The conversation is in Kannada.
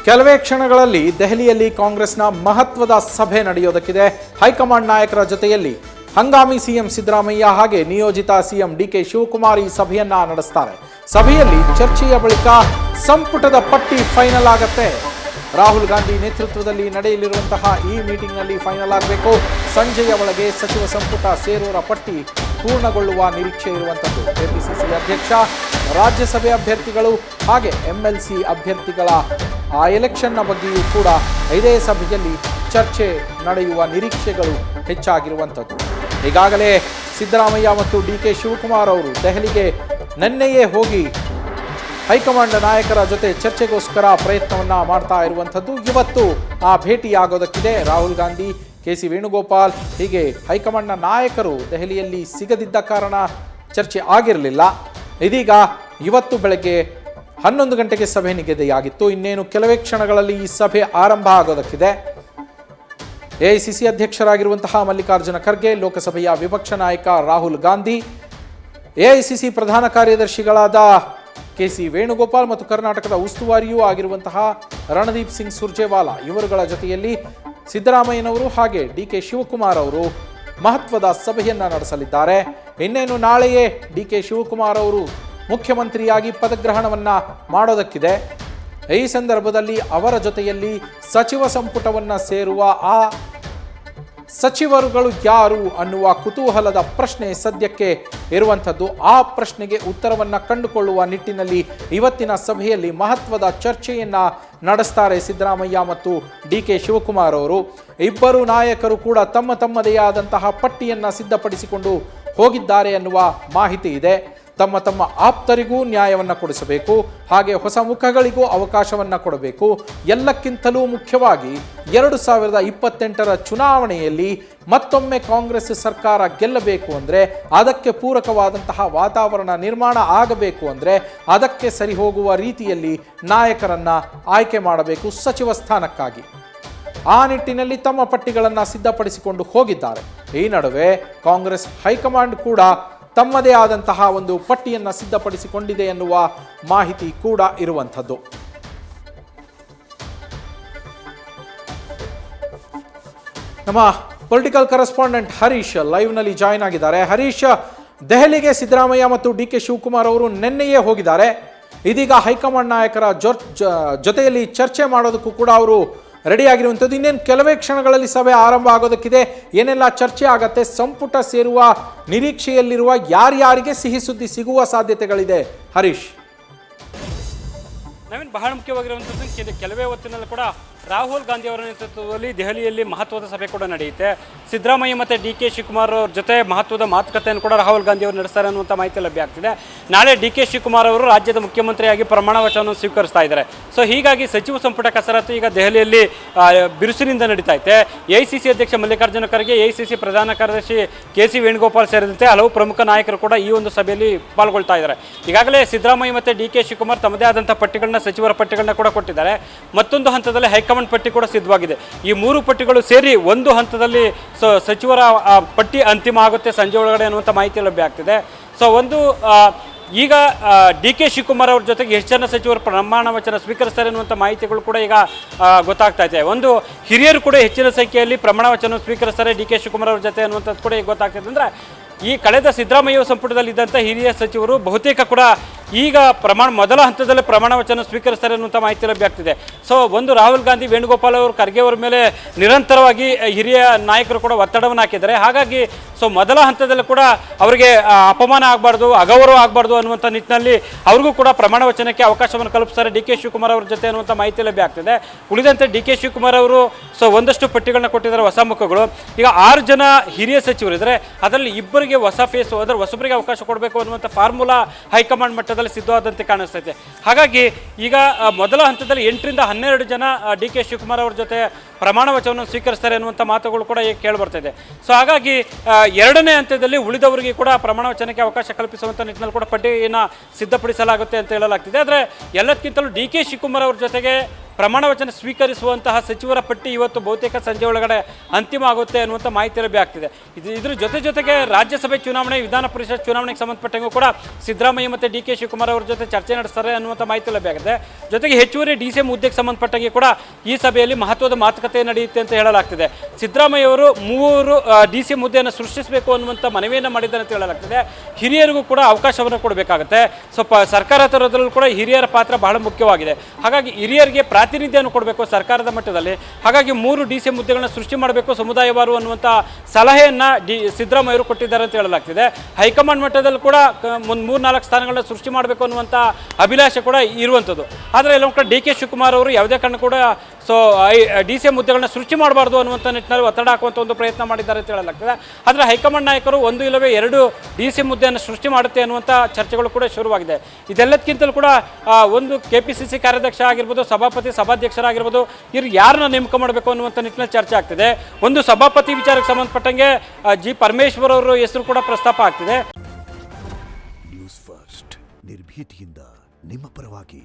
ಕೆಲವೇ ಕ್ಷಣಗಳಲ್ಲಿ ದೆಹಲಿಯಲ್ಲಿ ಕಾಂಗ್ರೆಸ್ನ ಮಹತ್ವದ ಸಭೆ ನಡೆಯೋದಕ್ಕಿದೆ. ಹೈಕಮಾಂಡ್ ನಾಯಕರ ಜೊತೆಯಲ್ಲಿ ಹಂಗಾಮಿ ಸಿಎಂ ಸಿದ್ದರಾಮಯ್ಯ ಹಾಗೆ ನಿಯೋಜಿತ ಸಿಎಂ ಡಿಕೆ ಶಿವಕುಮಾರ್ ಈ ಸಭೆಯನ್ನ ನಡೆಸ್ತಾರೆ. ಸಭೆಯಲ್ಲಿ ಚರ್ಚೆಯ ಬಳಿಕ ಸಂಪುಟದ ಪಟ್ಟಿ ಫೈನಲ್ ಆಗತ್ತೆ. ರಾಹುಲ್ ಗಾಂಧಿ ನೇತೃತ್ವದಲ್ಲಿ ನಡೆಯಲಿರುವಂತಹ ಈ ಮೀಟಿಂಗ್ನಲ್ಲಿ ಫೈನಲ್ ಆಗಬೇಕು. ಸಂಜೆಯ ಒಳಗೆ ಸಚಿವ ಸಂಪುಟ ಸೇರೋರ ಪಟ್ಟಿ ಪೂರ್ಣಗೊಳ್ಳುವ ನಿರೀಕ್ಷೆ ಇರುವಂಥದ್ದು. ಕೆಪಿಸಿಸಿ ಅಧ್ಯಕ್ಷ, ರಾಜ್ಯಸಭೆ ಅಭ್ಯರ್ಥಿಗಳು ಹಾಗೆ ಎಂಎಲ್ಸಿ ಅಭ್ಯರ್ಥಿಗಳ ಆ ಎಲೆಕ್ಷನ್ನ ಬಗ್ಗೆಯೂ ಕೂಡ ಇದೇ ಸಭೆಯಲ್ಲಿ ಚರ್ಚೆ ನಡೆಯುವ ನಿರೀಕ್ಷೆಗಳು ಹೆಚ್ಚಾಗಿರುವಂಥದ್ದು. ಈಗಾಗಲೇ ಸಿದ್ದರಾಮಯ್ಯ ಮತ್ತು ಡಿಕೆ ಶಿವಕುಮಾರ್ ಅವರು ದೆಹಲಿಗೆ ನಿನ್ನೆಯೇ ಹೋಗಿ ಹೈಕಮಾಂಡ್ ನಾಯಕರ ಜೊತೆ ಚರ್ಚೆಗೋಸ್ಕರ ಪ್ರಯತ್ನವನ್ನ ಮಾಡ್ತಾ ಇರುವಂಥದ್ದು. ಇವತ್ತು ಆ ಭೇಟಿಯಾಗೋದಕ್ಕಿದೆ. ರಾಹುಲ್ ಗಾಂಧಿ, ಕೆಸಿ ವೇಣುಗೋಪಾಲ್ ಹೀಗೆ ಹೈಕಮಾಂಡ್ನ ನಾಯಕರು ದೆಹಲಿಯಲ್ಲಿ ಸಿಗದಿದ್ದ ಕಾರಣ ಚರ್ಚೆ ಆಗಿರಲಿಲ್ಲ. ಇದೀಗ ಇವತ್ತು ಬೆಳಗ್ಗೆ 11 ಗಂಟೆಗೆ ಸಭೆ ನಿಗದಿಯಾಗಿತ್ತು. ಇನ್ನೇನು ಕೆಲವೇ ಕ್ಷಣಗಳಲ್ಲಿ ಈ ಸಭೆ ಆರಂಭ ಆಗೋದಕ್ಕಿದೆ. ಎಐಸಿಸಿ ಅಧ್ಯಕ್ಷರಾಗಿರುವಂತಹ ಮಲ್ಲಿಕಾರ್ಜುನ ಖರ್ಗೆ, ಲೋಕಸಭೆಯ ವಿಪಕ್ಷ ನಾಯಕ ರಾಹುಲ್ ಗಾಂಧಿ, ಎಐಸಿಸಿ ಪ್ರಧಾನ ಕಾರ್ಯದರ್ಶಿಗಳಾದ ಕೆಸಿ ವೇಣುಗೋಪಾಲ್ ಮತ್ತು ಕರ್ನಾಟಕದ ಉಸ್ತುವಾರಿಯೂ ಆಗಿರುವಂತಹ ರಣದೀಪ್ ಸಿಂಗ್ ಸುರ್ಜೇವಾಲಾ ಇವರುಗಳ ಜೊತೆಯಲ್ಲಿ ಸಿದ್ದರಾಮಯ್ಯನವರು ಹಾಗೆ ಡಿಕೆ ಶಿವಕುಮಾರ್ ಅವರು ಮಹತ್ವದ ಸಭೆಯನ್ನ ನಡೆಸಲಿದ್ದಾರೆ. ಇನ್ನೇನು ನಾಳೆಯೇ ಡಿಕೆ ಶಿವಕುಮಾರ್ ಅವರು ಮುಖ್ಯಮಂತ್ರಿಯಾಗಿ ಪದಗ್ರಹಣವನ್ನ ಮಾಡೋದಕ್ಕಿದೆ. ಈ ಸಂದರ್ಭದಲ್ಲಿ ಅವರ ಜೊತೆಯಲ್ಲಿ ಸಚಿವ ಸಂಪುಟವನ್ನ ಸೇರುವ ಆ ಸಚಿವರುಗಳು ಯಾರು ಅನ್ನುವ ಕುತೂಹಲದ ಪ್ರಶ್ನೆ ಸದ್ಯಕ್ಕೆ ಇರುವಂಥದ್ದು. ಆ ಪ್ರಶ್ನೆಗೆ ಉತ್ತರವನ್ನ ಕಂಡುಕೊಳ್ಳುವ ನಿಟ್ಟಿನಲ್ಲಿ ಇವತ್ತಿನ ಸಭೆಯಲ್ಲಿ ಮಹತ್ವದ ಚರ್ಚೆಯನ್ನ ನಡೆಸ್ತಾರೆ ಸಿದ್ದರಾಮಯ್ಯ ಮತ್ತು ಡಿಕೆ ಶಿವಕುಮಾರ್ ಅವರು. ಇಬ್ಬರು ನಾಯಕರು ಕೂಡ ತಮ್ಮದೇ ಆದಂತಹ ಪಟ್ಟಿಯನ್ನ ಸಿದ್ಧಪಡಿಸಿಕೊಂಡು ಹೋಗಿದ್ದಾರೆ ಅನ್ನುವ ಮಾಹಿತಿ ಇದೆ. ತಮ್ಮ ಆಪ್ತರಿಗೂ ನ್ಯಾಯವನ್ನು ಕೊಡಿಸಬೇಕು, ಹಾಗೆ ಹೊಸ ಮುಖಗಳಿಗೂ ಅವಕಾಶವನ್ನು ಕೊಡಬೇಕು. ಎಲ್ಲಕ್ಕಿಂತಲೂ ಮುಖ್ಯವಾಗಿ 2028ರ ಚುನಾವಣೆಯಲ್ಲಿ ಮತ್ತೊಮ್ಮೆ ಕಾಂಗ್ರೆಸ್ ಸರ್ಕಾರ ಗೆಲ್ಲಬೇಕು ಅಂದರೆ, ಅದಕ್ಕೆ ಪೂರಕವಾದಂತಹ ವಾತಾವರಣ ನಿರ್ಮಾಣ ಆಗಬೇಕು ಅಂದರೆ ಅದಕ್ಕೆ ಸರಿ ಹೋಗುವ ರೀತಿಯಲ್ಲಿ ನಾಯಕರನ್ನ ಆಯ್ಕೆ ಮಾಡಬೇಕು ಸಚಿವ ಸ್ಥಾನಕ್ಕಾಗಿ. ಆ ನಿಟ್ಟಿನಲ್ಲಿ ತಮ್ಮ ಪಟ್ಟಿಗಳನ್ನು ಸಿದ್ಧಪಡಿಸಿಕೊಂಡು ಹೋಗಿದ್ದಾರೆ. ಈ ನಡುವೆ ಕಾಂಗ್ರೆಸ್ ಹೈಕಮಾಂಡ್ ಕೂಡ ತಮ್ಮದೇ ಆದಂತಹ ಒಂದು ಪಟ್ಟಿಯನ್ನು ಸಿದ್ಧಪಡಿಸಿಕೊಂಡಿದೆ ಎನ್ನುವ ಮಾಹಿತಿ ಕೂಡ ಇರುವಂಥದ್ದು. ನಮ್ಮ ಪೊಲಿಟಿಕಲ್ ಕರೆಸ್ಪಾಂಡೆಂಟ್ ಹರೀಶ್ ಲೈವ್ನಲ್ಲಿ ಜಾಯ್ನ್ ಆಗಿದ್ದಾರೆ. ಹರೀಶ್, ದೆಹಲಿಗೆ ಸಿದ್ದರಾಮಯ್ಯ ಮತ್ತು ಡಿಕೆ ಶಿವಕುಮಾರ್ ಅವರು ನಿನ್ನೆಯೇ ಹೋಗಿದ್ದಾರೆ. ಇದೀಗ ಹೈಕಮಾಂಡ್ ನಾಯಕರ ಜೊತೆಯಲ್ಲಿ ಚರ್ಚೆ ಮಾಡೋದಕ್ಕೂ ಕೂಡ ಅವರು ರೆಡಿ ಆಗಿರುವಂಥದ್ದು. ಇನ್ನೇನು ಕೆಲವೇ ಕ್ಷಣಗಳಲ್ಲಿ ಸಭೆ ಆರಂಭ ಆಗೋದಕ್ಕಿದೆ. ಏನೆಲ್ಲ ಚರ್ಚೆ ಆಗತ್ತೆ, ಸಂಪುಟ ಸೇರುವ ನಿರೀಕ್ಷೆಯಲ್ಲಿರುವ ಯಾರ್ಯಾರಿಗೆ ಸಿಹಿ ಸುದ್ದಿ ಸಿಗುವ ಸಾಧ್ಯತೆಗಳಿದೆ ಹರೀಶ್? ನವೀನ್, ಬಹಳ ಮುಖ್ಯವಾಗಿರುವಂಥದ್ದು ಕೆಲವೇ ಹೊತ್ತಿನಲ್ಲಿ ಕೂಡ ರಾಹುಲ್ ಗಾಂಧಿ ಅವರ ನೇತೃತ್ವದಲ್ಲಿ ದೆಹಲಿಯಲ್ಲಿ ಮಹತ್ವದ ಸಭೆ ಕೂಡ ನಡೆಯುತ್ತೆ. ಸಿದ್ದರಾಮಯ್ಯ ಮತ್ತು ಡಿಕೆ ಶಿವಕುಮಾರ್ ಅವ್ರ ಜೊತೆ ಮಹತ್ವದ ಮಾತುಕತೆಯನ್ನು ಕೂಡ ರಾಹುಲ್ ಗಾಂಧಿ ಅವರು ನಡೆಸ್ತಾರೆ ಅನ್ನುವಂಥ ಮಾಹಿತಿ ಲಭ್ಯ ಆಗ್ತಿದೆ. ನಾಳೆ ಡಿಕೆ ಶಿವಕುಮಾರ್ ಅವರು ರಾಜ್ಯದ ಮುಖ್ಯಮಂತ್ರಿಯಾಗಿ ಪ್ರಮಾಣ ವಚನವನ್ನು ಸ್ವೀಕರಿಸ್ತಾ ಇದ್ದಾರೆ. ಸೊ ಹೀಗಾಗಿ ಸಚಿವ ಸಂಪುಟ ಕಸರತ್ತು ಈಗ ದೆಹಲಿಯಲ್ಲಿ ಬಿರುಸಿನಿಂದ ನಡೀತಾ ಇದೆ. ಎಐಸಿಸಿ ಅಧ್ಯಕ್ಷ ಮಲ್ಲಿಕಾರ್ಜುನ ಖರ್ಗೆ, ಎಐಸಿಸಿ ಪ್ರಧಾನ ಕಾರ್ಯದರ್ಶಿ ಕೆಸಿ ವೇಣುಗೋಪಾಲ್ ಸೇರಿದಂತೆ ಹಲವು ಪ್ರಮುಖ ನಾಯಕರು ಕೂಡ ಈ ಒಂದು ಸಭೆಯಲ್ಲಿ ಪಾಲ್ಗೊಳ್ತಾ ಇದ್ದಾರೆ. ಈಗಾಗಲೇ ಸಿದ್ದರಾಮಯ್ಯ ಮತ್ತು ಡಿಕೆ ಶಿವಕುಮಾರ್ ತಮ್ಮದೇ ಆದಂಥ ಪಟ್ಟಿಗಳನ್ನ, ಸಚಿವರ ಪಟ್ಟಿಗಳನ್ನ ಕೂಡ ಕೊಟ್ಟಿದ್ದಾರೆ. ಮತ್ತೊಂದು ಹಂತದಲ್ಲಿ ಹೈಕಮಾಂಡ್ ಪಟ್ಟಿ ಕೂಡ ಸಿದ್ಧವಾಗಿದೆ. ಈ 3 ಪಟ್ಟಿಗಳು ಸೇರಿ ಒಂದು ಹಂತದಲ್ಲಿ ಸಚಿವರ ಪಟ್ಟಿ ಅಂತಿಮ ಆಗುತ್ತೆ ಸಂಜೆ ಒಳಗಡೆ ಅನ್ನುವಂಥ ಮಾಹಿತಿ ಲಭ್ಯ ಆಗ್ತಿದೆ. ಸೊ ಈಗ ಡಿಕೆ ಶಿವಕುಮಾರ್ ಅವ್ರ ಜೊತೆಗೆ ಎಷ್ಟು ಜನ ಸಚಿವರು ಪ್ರಮಾಣ ವಚನ ಸ್ವೀಕರಿಸ್ತಾರೆ ಅನ್ನುವಂಥ ಮಾಹಿತಿಗಳು ಕೂಡ ಈಗ ಗೊತ್ತಾಗ್ತಾ ಇದೆ. ಒಂದು ಹಿರಿಯರು ಕೂಡ ಹೆಚ್ಚಿನ ಸಂಖ್ಯೆಯಲ್ಲಿ ಪ್ರಮಾಣ ವಚನ ಸ್ವೀಕರಿಸ್ತಾರೆ ಡಿಕೆ ಶಿವಕುಮಾರ್ ಅವ್ರ ಜೊತೆ ಅನ್ನುವಂಥದ್ದು ಕೂಡ ಈಗ ಗೊತ್ತಾಗ್ತಿದೆ. ಅಂದರೆ ಈ ಕಳೆದ ಸಿದ್ದರಾಮಯ್ಯ ಸಂಪುಟದಲ್ಲಿ ಇದ್ದಂಥ ಹಿರಿಯ ಸಚಿವರು ಬಹುತೇಕ ಕೂಡ ಈಗ ಮೊದಲ ಹಂತದಲ್ಲೇ ಪ್ರಮಾಣ ವಚನ ಸ್ವೀಕರಿಸ್ತಾರೆ ಅನ್ನುವಂಥ ಮಾಹಿತಿ ಲಭ್ಯ ಆಗ್ತಿದೆ. ಸೊ ಒಂದು ರಾಹುಲ್ ಗಾಂಧಿ, ವೇಣುಗೋಪಾಲ್ ಅವರು, ಖರ್ಗೆ ಅವರ ಮೇಲೆ ನಿರಂತರವಾಗಿ ಹಿರಿಯ ನಾಯಕರು ಕೂಡ ಒತ್ತಡವನ್ನು ಹಾಕಿದ್ದಾರೆ. ಹಾಗಾಗಿ ಮೊದಲ ಹಂತದಲ್ಲೂ ಕೂಡ ಅವರಿಗೆ ಅಪಮಾನ ಆಗಬಾರ್ದು, ಅಗೌರವ ಆಗಬಾರ್ದು ಅನ್ನುವಂಥ ನಿಟ್ಟಿನಲ್ಲಿ ಅವ್ರಿಗೂ ಕೂಡ ಪ್ರಮಾಣ ವಚನಕ್ಕೆ ಅವಕಾಶವನ್ನು ಕಲ್ಪಿಸ್ತಾರೆ ಡಿಕೆ ಶಿವಕುಮಾರ್ ಅವ್ರ ಜೊತೆ ಅನ್ನುವಂಥ ಮಾಹಿತಿ ಲಭ್ಯ ಆಗ್ತಿದೆ. ಉಳಿದಂತೆ ಡಿಕೆ ಶಿವಕುಮಾರ್ ಅವರು ಒಂದಷ್ಟು ಪಟ್ಟಿಗಳನ್ನ ಕೊಟ್ಟಿದ್ದಾರೆ, ಹೊಸ ಮುಖಗಳು. ಈಗ 6 ಜನ ಹಿರಿಯ ಸಚಿವರು ಇದ್ದಾರೆ, ಅದರಲ್ಲಿ ಇಬ್ಬರಿಗೆ ಹೊಸ ಫೇಸ್, ಅದರ ಹೊಸಬರಿಗೆ ಅವಕಾಶ ಕೊಡಬೇಕು ಅನ್ನುವಂಥ ಫಾರ್ಮುಲಾ ಹೈಕಮಾಂಡ್ ಮಟ್ಟದಲ್ಲಿ ಸಿದ್ಧವಾದಂತೆ ಕಾಣಿಸ್ತೈತೆ. ಹಾಗಾಗಿ ಈಗ ಮೊದಲ ಹಂತದಲ್ಲಿ 8 ರಿಂದ 12 ಜನ ಡಿಕೆ ಶಿವಕುಮಾರ್ ಅವ್ರ ಜೊತೆ ಪ್ರಮಾಣ ವಚನವನ್ನು ಸ್ವೀಕರಿಸ್ತಾರೆ ಅನ್ನುವಂಥ ಮಾತುಗಳು ಕೂಡ ಈಗ ಕೇಳಿಬರ್ತಿದೆ. ಸೊ ಹಾಗಾಗಿ ಎರಡನೇ ಹಂತದಲ್ಲಿ ಉಳಿದವರಿಗೆ ಕೂಡ ಪ್ರಮಾಣ ವಚನಕ್ಕೆ ಅವಕಾಶ ಕಲ್ಪಿಸುವಂಥ ನಿಟ್ಟಿನಲ್ಲಿ ಕೂಡ ಪಟ್ಟಿಯನ್ನು ಸಿದ್ಧಪಡಿಸಲಾಗುತ್ತೆ ಅಂತ ಹೇಳಲಾಗ್ತಿದೆ. ಆದರೆ ಎಲ್ಲದಕ್ಕಿಂತಲೂ ಡಿಕೆ ಶಿವಕುಮಾರ್ ಅವ್ರ ಜೊತೆಗೆ ಪ್ರಮಾಣ ವಚನ ಸ್ವೀಕರಿಸುವಂತಹ ಸಚಿವರ ಪಟ್ಟಿ ಇವತ್ತು ಬಹುತೇಕ ಸಂಜೆ ಒಳಗಡೆ ಅಂತಿಮ ಆಗುತ್ತೆ ಅನ್ನುವಂಥ ಮಾಹಿತಿ ಲಭ್ಯ. ಇದ್ರ ಜೊತೆಗೆ ರಾಜ್ಯಸಭೆ ಚುನಾವಣೆ, ವಿಧಾನ ಪರಿಷತ್ ಚುನಾವಣೆಗೆ ಸಂಬಂಧಪಟ್ಟಂಗೂ ಕೂಡ ಸಿದ್ದರಾಮಯ್ಯ ಮತ್ತು ಡಿ ಕೆ ಶಿವಕುಮಾರ್ ಅವರ ಜೊತೆ ಚರ್ಚೆ ನಡೆಸ್ತಾರೆ ಅನ್ನುವಂಥ ಮಾಹಿತಿ ಲಭ್ಯ ಆಗಿದೆ. ಜೊತೆಗೆ ಹೆಚ್ಚುವರಿ DCM ಹುದ್ದೆಗೆ ಸಂಬಂಧಪಟ್ಟಂಗೆ ಕೂಡ ಈ ಸಭೆಯಲ್ಲಿ ಮಹತ್ವದ ಮಾತುಕತೆ ನಡೆಯುತ್ತೆ ಅಂತ ಹೇಳಲಾಗ್ತಿದೆ. ಸಿದ್ದರಾಮಯ್ಯ ಅವರು 3 DCM ಹುದ್ದೆಯನ್ನು ಸೃಷ್ಟಿಸಬೇಕು ಅನ್ನುವಂಥ ಮನವಿಯನ್ನು ಮಾಡಿದ್ದಾರೆ ಅಂತ ಹೇಳಲಾಗ್ತಿದೆ. ಹಿರಿಯರಿಗೂ ಕೂಡ ಅವಕಾಶವನ್ನು ಕೊಡಬೇಕಾಗುತ್ತೆ. ಸ್ವಲ್ಪ ಸರ್ಕಾರ ತರೋದ್ರಲ್ಲೂ ಕೂಡ ಹಿರಿಯರ ಪಾತ್ರ ಬಹಳ ಮುಖ್ಯವಾಗಿದೆ. ಹಾಗಾಗಿ ಹಿರಿಯರಿಗೆ ಪ್ರಾತಿನಿಧ್ಯವನ್ನು ಕೊಡಬೇಕು ಸರ್ಕಾರದ ಮಟ್ಟದಲ್ಲಿ. ಹಾಗಾಗಿ 3 DCM ಹುದ್ದೆಗಳನ್ನ ಸೃಷ್ಟಿ ಮಾಡಬೇಕು ಸಮುದಾಯವಾರು ಅನ್ನುವಂಥ ಸಲಹೆಯನ್ನು ಸಿದ್ದರಾಮಯ್ಯ ಅವರು ಕೊಟ್ಟಿದ್ದಾರೆ ಅಂತ ಹೇಳಲಾಗ್ತಿದೆ. ಹೈಕಮಾಂಡ್ ಮಟ್ಟದಲ್ಲಿ ಕೂಡ 3-4 ಸ್ಥಾನಗಳನ್ನ ಸೃಷ್ಟಿ ಮಾಡಬೇಕು ಅನ್ನುವಂಥ ಅಭಿಲಾಷೆ ಕೂಡ ಇರುವಂಥದ್ದು. ಆದರೆ ಎಲ್ಲೊಂದು ಕಡೆ DK ಶಿವಕುಮಾರ್ ಅವರು ಯಾವುದೇ ಕಾರಣ ಕೂಡ DCM ಹುದ್ದೆಗಳನ್ನ ಸೃಷ್ಟಿ ಮಾಡಬಾರ್ದು ಅನ್ನುವಂಥ ನಿಟ್ಟಿನಲ್ಲಿ ಒತ್ತಡ ಹಾಕುವಂಥ ಒಂದು ಪ್ರಯತ್ನ ಮಾಡಿದ್ದಾರೆ ಅಂತ ಹೇಳಲಾಗ್ತದೆ. ಆದರೆ ಹೈಕಮಾಂಡ್ ನಾಯಕರು 1 ಇಲ್ಲವೇ 2 DCM ಹುದ್ದೆಯನ್ನು ಸೃಷ್ಟಿ ಮಾಡುತ್ತೆ ಅನ್ನುವಂಥ ಚರ್ಚೆಗಳು ಕೂಡ ಶುರುವಾಗಿದೆ. ಇದೆಲ್ಲದಕ್ಕಿಂತಲೂ ಕೂಡ ಒಂದು KPCC ಕಾರ್ಯಾಧ್ಯಕ್ಷ ಆಗಿರ್ಬೋದು, ಸಭಾಪತಿ, ಸಭಾಧ್ಯಕ್ಷರಾಗಿರ್ಬೋದು, ಇವ್ರು ಯಾರನ್ನ ನೇಮಕ ಮಾಡಬೇಕು ಅನ್ನುವಂಥ ನಿಟ್ಟಿನಲ್ಲಿ ಚರ್ಚೆ ಆಗ್ತಿದೆ. ಒಂದು ಸಭಾಪತಿ ವಿಚಾರಕ್ಕೆ ಸಂಬಂಧಪಟ್ಟಂಗೆ G. ಪರಮೇಶ್ವರ್ ಅವರ ಹೆಸರು ಕೂಡ ಪ್ರಸ್ತಾಪ ಆಗ್ತಿದೆ. ನ್ಯೂಸ್ ಫಸ್ಟ್ ನಿರ್ಭೀತಿಯಿಂದ ನಿಮ್ಮ ಪರವಾಗಿ.